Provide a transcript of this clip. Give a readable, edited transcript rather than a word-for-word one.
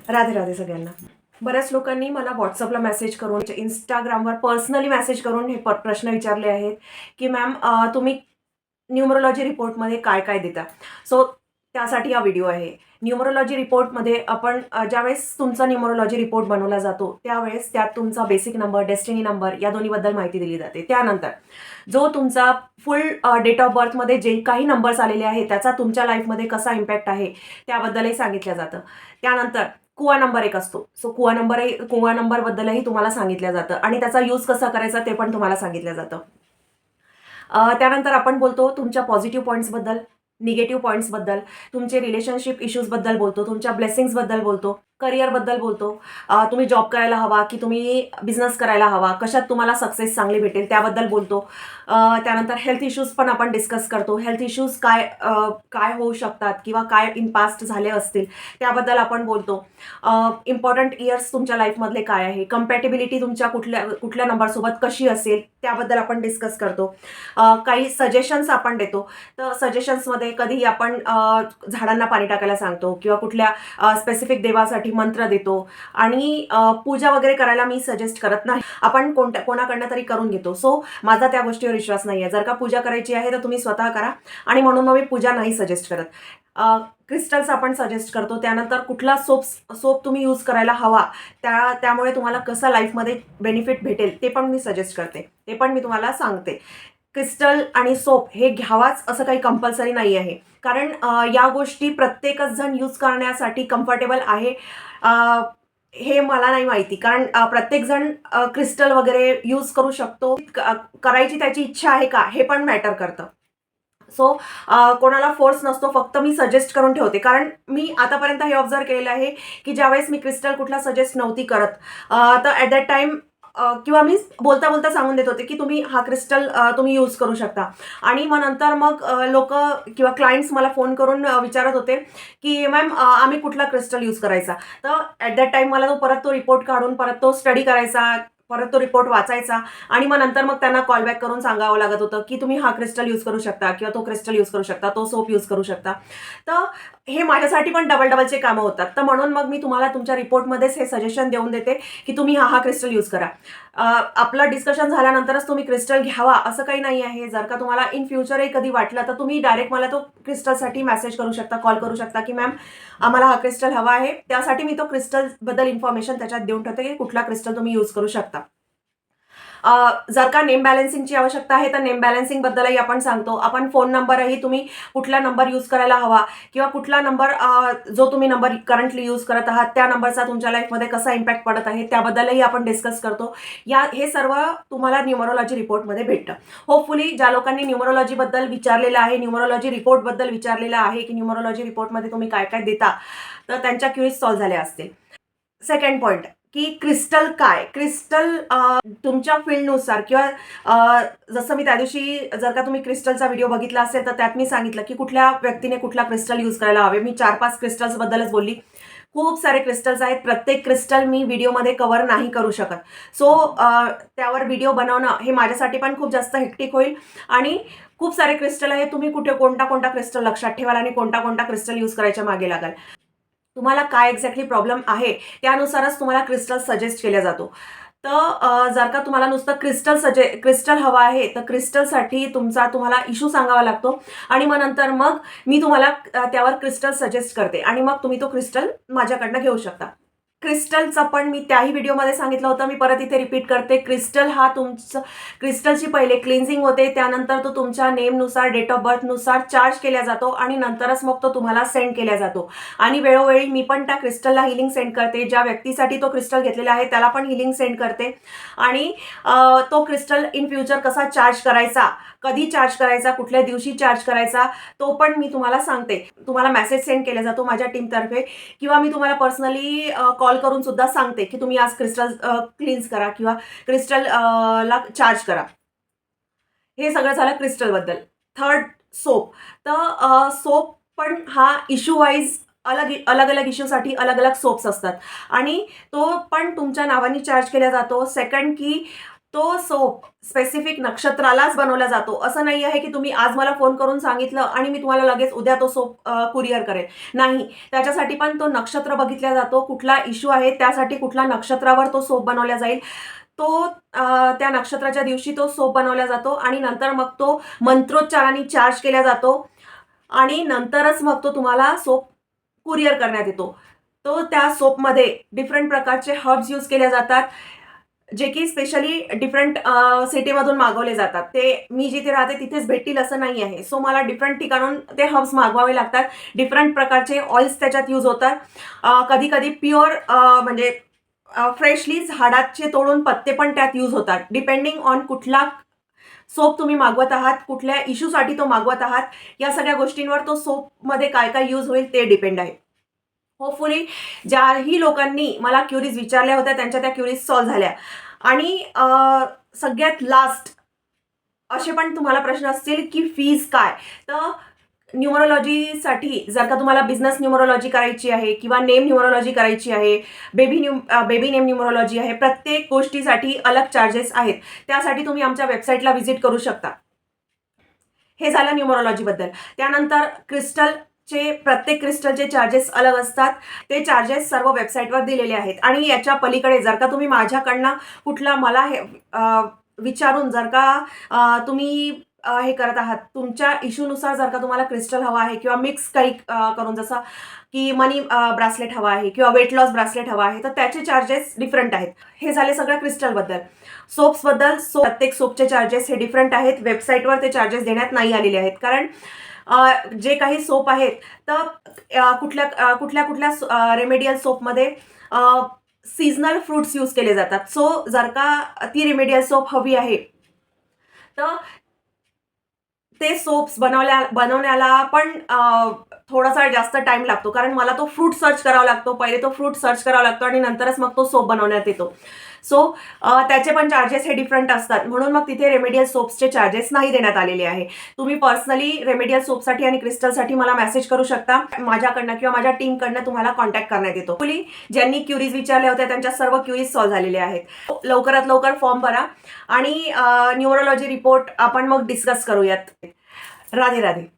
राधे राधे सगळ्यांना. बऱ्याच लोकांनी मला व्हॉट्सअपला मेसेज करून, इंस्टाग्रामवर पर्सनली मेसेज करून हे प्रश्न विचारले आहेत की मॅम तुम्ही न्यूमरोलॉजी रिपोर्टमध्ये काय काय देता. सो त्यासाठी हा व्हिडिओ आहे. न्यूमरोलॉजी रिपोर्टमध्ये आपण ज्यावेळेस तुमचा न्यूमरोलॉजी रिपोर्ट बनवला जातो त्यावेळेस त्यात तुमचा बेसिक नंबर, डेस्टिनी नंबर या दोन्हीबद्दल माहिती दिली जाते. त्यानंतर जो तुमचा फुल डेट ऑफ बर्थमध्ये जे काही नंबर्स आलेले आहेत त्याचा तुमच्या लाईफमध्ये कसा इम्पॅक्ट आहे त्याबद्दलही सांगितलं जातं. त्यानंतर कुवा नंबर एक असतो. सो कुवा नंबरबद्दलही तुम्हाला सांगितलं जातं आणि त्याचा यूज कसा करायचा ते पण तुम्हाला सांगितलं जातं. त्यानंतर आपण बोलतो तुमच्या पॉझिटिव्ह पॉईंट्सबद्दल, निगेटिव्ह पॉईंट्सबद्दल, तुमचे रिलेशनशिप इश्यूजबद्दल बोलतो, तुमच्या ब्लेसिंग्सबद्दल बोलतो, करिअरबद्दल बोलतो, तुम्ही जॉब करायला हवा की तुम्ही बिझनेस करायला हवा, कशात तुम्हाला सक्सेस चांगली भेटेल त्याबद्दल बोलतो. त्यानंतर हेल्थ इश्यूज पण आपण डिस्कस करतो. हेल्थ इश्यूज काय होऊ शकतात किंवा काय इन पास्ट झाले असतील त्याबद्दल आपण बोलतो. इम्पॉर्टंट इयर्स तुमच्या लाईफमधले काय आहे, कम्पॅटेबिलिटी तुमच्या कुठल्या नंबरसोबत कशी असेल त्याबद्दल आपण डिस्कस करतो. काही सजेशन्स आपण देतो. तर सजेशन्समध्ये कधीही आपण झाडांना पाणी टाकायला सांगतो किंवा कुठल्या स्पेसिफिक देवासाठी मंत्र देतो आणि पूजा वगैरे करायला मी सजेस्ट करत नाही. आपण कोणाकडनं तरी करून घेतो. सो माझा त्या गोष्टीवर विश्वास नाही आहे. जर का पूजा करायची आहे तर तुम्ही स्वतः करा आणि म्हणून मग मी पूजा नाही सजेस्ट करत. क्रिस्टल्स आपण सजेस्ट करतो. त्यानंतर कुठला सोप तुम्ही यूज करायला हवा, त्यामुळे तुम्हाला कसं लाईफमध्ये बेनिफिट भेटेल ते पण मी सजेस्ट करते, ते पण मी तुम्हाला सांगते. क्रिस्टल आणि सोप हे घ्यावाच असं काही कंपल्सरी नाही आहे, कारण या गोष्टी प्रत्येकच जण यूज करण्यासाठी कम्फर्टेबल आहे हे मला नाही माहिती. कारण प्रत्येकजण क्रिस्टल वगैरे यूज करू शकतो. करायची त्याची इच्छा आहे का हे पण मॅटर करतं. सो कोणाला फोर्स नसतो, फक्त मी सजेस्ट करून ठेवते. कारण मी आतापर्यंत हे ऑब्झर्व केलेलं आहे की ज्यावेळेस मी क्रिस्टल कुठला सजेस्ट नव्हती करत, तर ॲट दॅट टाईम किंवा मी बोलता बोलता सांगून देत होते की तुम्ही हा क्रिस्टल तुम्ही यूज करू शकता. आणि मग नंतर मग लोक किंवा क्लायंट्स मला फोन करून विचारत होते की मॅम आम्ही कुठला क्रिस्टल यूज करायचा. तर ॲट दॅट टाईम मला परत तो रिपोर्ट काढून परत तो स्टडी करायचा, परत तो रिपोर्ट वाचायचा आणि मग नंतर मग त्यांना कॉल बॅक करून सांगावं लागत होतं की तुम्ही हा क्रिस्टल यूज करू शकता किंवा तो क्रिस्टल यूज करू शकता, तो सोप यूज करू शकता. तर हे माझ्यासाठी पण डबलचे कामं होतात. तर म्हणून मग मी तुम्हाला तुमच्या रिपोर्टमध्येच हे सजेशन देऊन देते की तुम्ही हा क्रिस्टल यूज करा. आपलं डिस्कशन झाल्यानंतरच तुम्ही क्रिस्टल घ्यावा असं काही नाही आहे. जर का तुम्हाला इन फ्युचरही कधी वाटलं तर तुम्ही डायरेक्ट मला तो क्रिस्टलसाठी मेसेज करू शकता, कॉल करू शकता की मॅम आम्हाला हा क्रिस्टल हवा आहे. त्यासाठी मी तो क्रिस्टलबद्दल इन्फॉर्मेशन त्याच्यात देऊन ठेवते की कुठला क्रिस्टल तुम्ही यूज करू शकता. जर का नेम बॅलन्सिंगची आवश्यकता आहे तर नेम बॅलन्सिंगबद्दलही आपण सांगतो. आपण फोन नंबरही तुम्ही कुठला नंबर यूज करायला हवा किंवा कुठला नंबर जो तुम्ही नंबर करंटली यूज करत आहात त्या नंबरचा तुमच्या लाईफमध्ये कसा इम्पॅक्ट पडत आहे त्याबद्दलही आपण डिस्कस करतो. हे सर्व तुम्हाला न्यूमरोलॉजी रिपोर्टमध्ये भेटतं. होपफुली ज्या लोकांनी न्यूमरोलॉजीबद्दल विचारलेलं आहे, न्यूमरोलॉजी रिपोर्टबद्दल विचारलेलं आहे की न्यूमरोलॉजी रिपोर्टमध्ये तुम्ही काय काय देता, तर त्यांच्या क्वेरीज सॉल्व्ह झाल्या असतील. सेकंड पॉईंट की क्रिस्टल काय, क्रिस्टल तुमच्या फील्डनुसार किंवा जसं मी त्या दिवशी जर का तुम्ही क्रिस्टलचा व्हिडिओ बघितला असेल तर त्यात मी सांगितलं की कुठल्या व्यक्तीने कुठला क्रिस्टल यूज करायला हवे. मी 4-5 क्रिस्टल्सबद्दलच बोलली. खूप सारे क्रिस्टल्स आहेत, प्रत्येक क्रिस्टल मी व्हिडिओमध्ये कव्हर नाही करू शकत. सो त्यावर व्हिडिओ बनवणं हे माझ्यासाठी पण खूप जास्त हेक्टिक होईल आणि खूप सारे क्रिस्टल आहे. तुम्ही कोणता क्रिस्टल लक्षात ठेवाल आणि कोणता क्रिस्टल यूज करायच्या मागे लागाल. तुम्हाला काय एक्झॅक्टली प्रॉब्लेम आहे त्यानुसारच तुम्हाला क्रिस्टल सजेस्ट केला जातो. तर जर का तुम्हाला नुसतं क्रिस्टल हवं आहे तर क्रिस्टलसाठी तुम्हाला इश्यू सांगावा लागतो आणि मग नंतर मग मी तुम्हाला त्यावर क्रिस्टल सजेस्ट करते आणि मग तुम्ही तो क्रिस्टल माझ्याकडनं घेऊ शकता. क्रिस्टलचं पण मी त्याही व्हिडिओमध्ये सांगितलं होतं, मी परत इथे रिपीट करते. क्रिस्टलची पहिले क्लिन्झिंग होते, त्यानंतर तो तुमच्या नेमनुसार, डेट ऑफ बर्थनुसार चार्ज केला जातो आणि नंतरच मग तो तुम्हाला सेंड केला जातो. आणि वेळोवेळी मी पण त्या क्रिस्टलला हिलिंग सेंड करते. ज्या व्यक्तीसाठी तो क्रिस्टल घेतलेला आहे त्याला पण हिलिंग सेंड करते आणि तो क्रिस्टल इन फ्युचर कसा चार्ज करायचा, कधी चार्ज करायचा, कुठल्या दिवशी चार्ज करायचा तो पण मी तुम्हाला सांगते. तुम्हाला मेसेज सेंड केला जातो माझ्या टीमतर्फे किंवा मी तुम्हाला पर्सनली कॉल करून सुद्धा सांगते की तुम्ही आज क्रिस्टल क्लीन्स करा किंवा क्रिस्टल ला चार्ज करा. हे सगळं झालं क्रिस्टलबद्दल. Third soap. तर सोप पण हा इश्यू वाईज अलग इश्यूसाठी अलग सोप्स असतात आणि तो पण तुमच्या नावाने चार्ज केला जातो. सेकंड की तो सोप स्पेसिफिक नक्षत्रालाच बनवला जातो. असं नाही आहे की तुम्ही आज मला फोन करून सांगितलं आणि मी तुम्हाला लगेच उद्या तो सोप कुरिअर करेल. नाही, त्याच्यासाठी पण तो नक्षत्र बघितला जातो. कुठला इश्यू आहे, त्यासाठी कुठल्या नक्षत्रावर तो सोप बनवला जाईल, तो त्या नक्षत्राच्या दिवशी तो सोप बनवला जातो आणि नंतर मग तो मंत्रोच्चाराने चार्ज केला जातो आणि नंतरच मग तो तुम्हाला सोप कुरिअर करण्यात येतो. तो त्या सोपमध्ये डिफरंट प्रकारचे हर्ब्स यूज केले जातात, जे की स्पेशली डिफरंट सिटीमधून मागवले जातात. ते मी जिथे राहते तिथेच भेटतील असं नाही आहे. सो मला डिफरंट ठिकाणून ते हर्ब्स मागवावे लागतात. डिफरंट प्रकारचे ऑइल्स त्याच्यात यूज होतात. कधी-कधी प्युअर म्हणजे फ्रेशली झाडाचे तोडून पत्ते पण त्यात यूज होतात. डिपेंडिंग ऑन कुठला सोप तुम्ही मागवत आहात, कुठल्या इश्यूसाठी तो मागवत आहात, या सगळ्या गोष्टींवर तो सोपमध्ये काय-काय यूज होईल ते डिपेंड आहे. होपफुली ज्याही लोकांनी मला क्युरीज विचारल्या होत्या, त्यांच्या त्या क्युरीज सॉल्व्ह झाल्या. आणि सगळ्यात लास्ट असे पण तुम्हाला प्रश्न असतील, की फीज काय? तर न्यूमरोलॉजीसाठी जर का तुम्हाला बिझनेस न्यूमरोलॉजी करायची आहे किंवा नेम न्यूमरोलॉजी करायची आहे, बेबी नेम न्यूमरोलॉजी आहे, प्रत्येक गोष्टीसाठी अलग चार्जेस आहेत. त्यासाठी तुम्ही आमच्या वेबसाईटला व्हिजिट करू शकता. हे झालं न्यूमरोलॉजीबद्दल. त्यानंतर प्रत्येक क्रिस्टलचे चार्जेस अलग असतात. ते चार्जेस सर्व वेबसाईटवर दिलेले आहेत. आणि याच्या पलीकडे जर का तुम्ही माझ्याकडनं कुठला मला हे विचारून जर का तुम्ही हे करत आहात, तुमच्या इश्यूनुसार जर का तुम्हाला क्रिस्टल हवा आहे किंवा मिक्स काही करून, जसं की मनी ब्रासलेट हवा आहे किंवा वेट लॉस ब्रासलेट हवा आहे, तर त्याचे चार्जेस डिफरंट आहेत. हे झाले सगळं क्रिस्टलबद्दल. सोप्सबद्दल प्रत्येक सोपचे चार्जेस हे डिफरंट आहेत. वेबसाईटवर ते चार्जेस देण्यात नाही आलेले आहेत, कारण जे काही सोप आहेत तर कुठल्या रेमेडियल सोपमध्ये सीझनल फ्रुट्स यूज केले जातात. सो जर का ती रेमेडियल सोप हवी आहे, तर ते सोप्स बनवण्याला पण थोडासा जास्त टाइम लागतो, कारण मला तो फ्रूट सर्च करावा लागतो. पहिले तो फ्रूट सर्च करावा लागतो आणि नंतरच मग तो सोप बनवण्यात येतो. सो त्याचे पण चार्जेस हे डिफरंट असतात. म्हणून मग तिथे रेमेडियल सोप्सचे चार्जेस नाही देण्यात आलेले आहे. तुम्ही पर्सनली रेमेडियल सोपसाठी आणि क्रिस्टलसाठी मला मेसेज करू शकता. माझ्याकडनं किंवा माझ्या टीमकडनं तुम्हाला कॉन्टॅक्ट करण्यात येतो. ज्यांनी क्युरीज विचारल्या होत्या त्यांच्या सर्व क्युरीज सॉल्व्ह झालेल्या आहेत. लवकरात लवकर फॉर्म भरा आणि न्यूमरोलॉजी रिपोर्ट आपण मग डिस्कस करूयात. राधे राधे.